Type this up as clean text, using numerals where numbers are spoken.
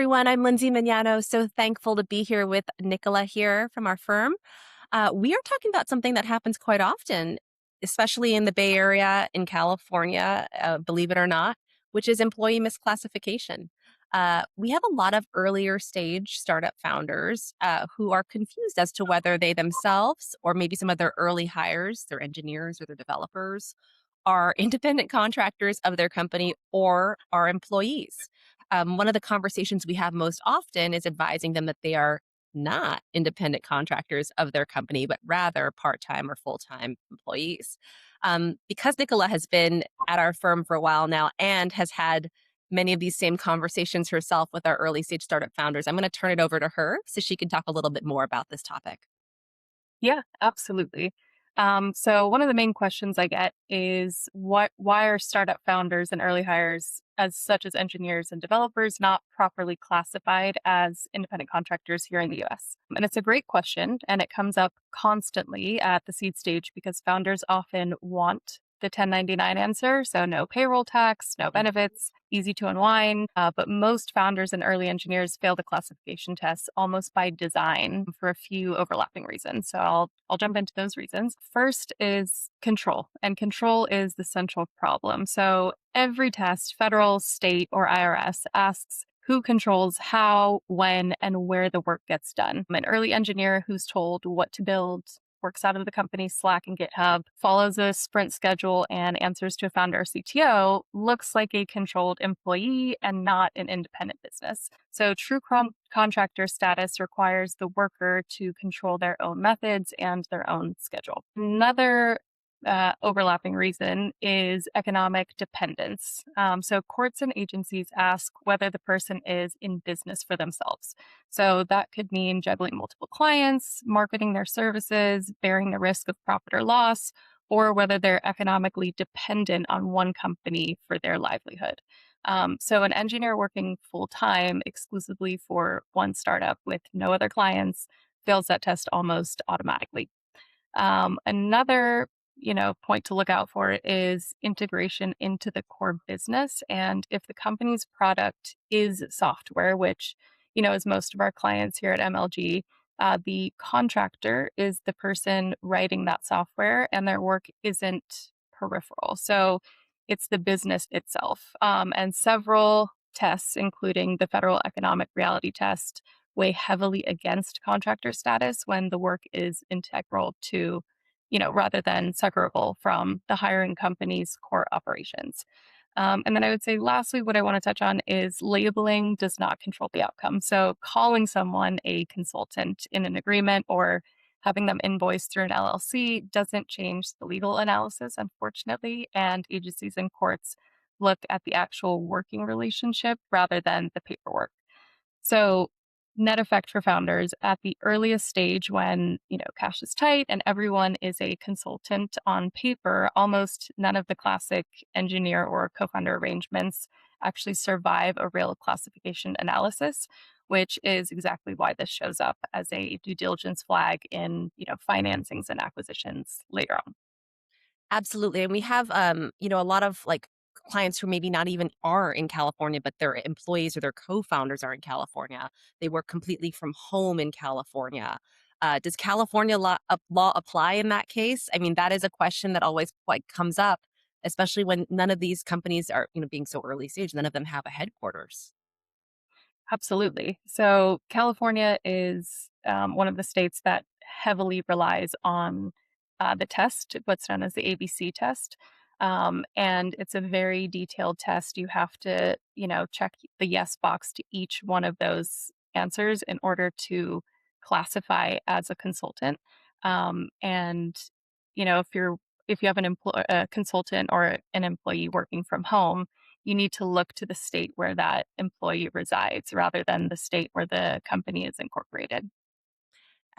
Everyone, I'm Lindsay Mignano. So thankful to be here with Nicola here from our firm. We are talking about something that happens quite often, especially in the Bay Area in California, believe it or not, which is employee misclassification. We have a lot of earlier stage startup founders who are confused as to whether they themselves or maybe some of their early hires, their engineers or their developers, are independent contractors of their company or are employees. One of the conversations we have most often is advising them that they are not independent contractors of their company, but rather part time or full time employees. Because Nicola has been at our firm for a while now and has had many of these same conversations herself with our early stage startup founders, I'm going to turn it over to her so she can talk a little bit more about this topic. Yeah, absolutely. So one of the main questions I get is why are startup founders and early hires, as such as engineers and developers, not properly classified as independent contractors here in the US? And it's a great question, and it comes up constantly at the seed stage because founders often want the 1099 answer. So no payroll tax, no benefits, easy to unwind. But most founders and early engineers fail the classification tests almost by design for a few overlapping reasons. So I'll jump into those reasons. First is control, and control is the central problem. So every test, federal, state, or IRS, asks who controls how, when, and where the work gets done. An early engineer who's told what to build, works out of the company's Slack and GitHub, follows a sprint schedule, and answers to a founder or CTO looks like a controlled employee and not an independent business. So, true contractor status requires the worker to control their own methods and their own schedule. Another overlapping reason is economic dependence. So, courts and agencies ask whether the person is in business for themselves. So, that could mean juggling multiple clients, marketing their services, bearing the risk of profit or loss, or whether they're economically dependent on one company for their livelihood. So, an engineer working full time exclusively for one startup with no other clients fails that test almost automatically. Another point to look out for is integration into the core business. And if the company's product is software, which, is most of our clients here at MLG, the contractor is the person writing that software and their work isn't peripheral. So it's the business itself. And several tests, including the federal economic reality test, weigh heavily against contractor status when the work is integral to, rather than separable from the hiring company's core operations. And then I would say, lastly, what I want to touch on is labeling does not control the outcome. So, calling someone a consultant in an agreement or having them invoice through an LLC doesn't change the legal analysis, unfortunately. And agencies and courts look at the actual working relationship rather than the paperwork. So, net effect for founders at the earliest stage when, cash is tight and everyone is a consultant on paper, almost none of the classic engineer or co-founder arrangements actually survive a real classification analysis, which is exactly why this shows up as a due diligence flag in, financings and acquisitions later on. Absolutely. And we have, a lot of like clients who maybe not even are in California, but their employees or their co-founders are in California. They work completely from home in California. Does California law apply in that case? I mean, that is a question that always quite comes up, especially when none of these companies are, being so early stage. None of them have a headquarters. Absolutely. So California is one of the states that heavily relies on the test, what's known as the ABC test. And it's a very detailed test. You have to, check the yes box to each one of those answers in order to classify as a consultant. And, if you have a consultant or an employee working from home, you need to look to the state where that employee resides rather than the state where the company is incorporated.